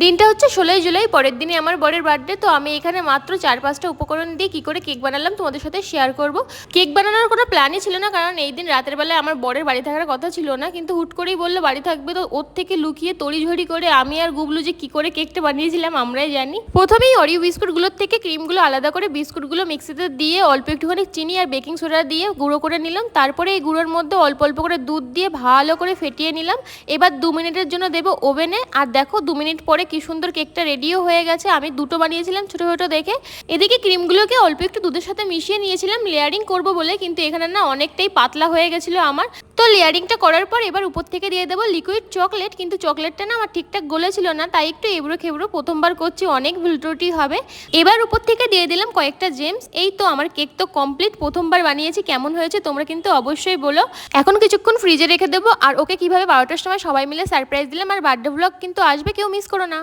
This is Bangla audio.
দিনটা হচ্ছে 16ই জুলাই, পরের দিনই আমার বরের বার্থডে। তো আমি এখানে মাত্র 4-5টা উপকরণ দিয়ে কি করে কেক বানালাম তোমাদের সাথে শেয়ার করব। কেক বানানোর কোনো প্ল্যানই ছিল না, কারণ এই দিন রাতের বেলায় আমার বরের বাড়ি থাকার কথা ছিল না, কিন্তু হুট করেই বললো বাড়ি থাকবে। তো ওর থেকে লুকিয়ে তড়িঝড়ি করে আমি আর গুবলু যে কি করে কেকটা বানিয়েছিলাম আমরাই জানি। প্রথমেই অরিও বিস্কুটগুলোর থেকে ক্রিমগুলো আলাদা করে বিস্কুটগুলো মিক্সিতে দিয়ে অল্প একটুখানি চিনি আর বেকিং সোডা দিয়ে গুঁড়ো করে নিলাম। তারপরে এই গুঁড়োর মধ্যে অল্প অল্প করে দুধ দিয়ে ভালো করে ফেটিয়ে নিলাম। এবার 2 মিনিটের জন্য দেবো ওভেনে। আর দেখো 2 মিনিট পরে কি সুন্দর কেকটা রেডিও হয়ে গেছে। আমি দুটো বানিয়েছিলাম ছোটো ছোটো দেখে। এদিকে ক্রিমগুলোকে অল্প একটু দুধের সাথে মিশিয়ে নিয়েছিলাম লেয়ারিং করব বলে, কিন্তু এখানে না অনেকটাই পাতলা হয়ে গেছিলো আমার। তো লেয়ারিংটা করার পর এবার উপর থেকে দিয়ে দেবো লিকুইড চকলেট, কিন্তু চকলেটটা না আমার ঠিকঠাক গলেছিল না, তাই একটু এবড়ো খেবড়ো প্রথমবার করছি, অনেক ভুল ত্রুটি হবে। এবার উপর থেকে দিয়ে দিলাম কয়েকটা জেমস। এই তো আমার কেক তো কমপ্লিট, প্রথমবার বানিয়েছি। কেমন হয়েছে তোমরা কিন্তু অবশ্যই বলো। এখন কিছুক্ষণ ফ্রিজে রেখে দেবো। আর ওকে কিভাবে 12টার সময় সবাই মিলে সারপ্রাইজ দিলাম আর বার্থডে ব্লগ কিন্তু আসবে, কেউ মিস করো না।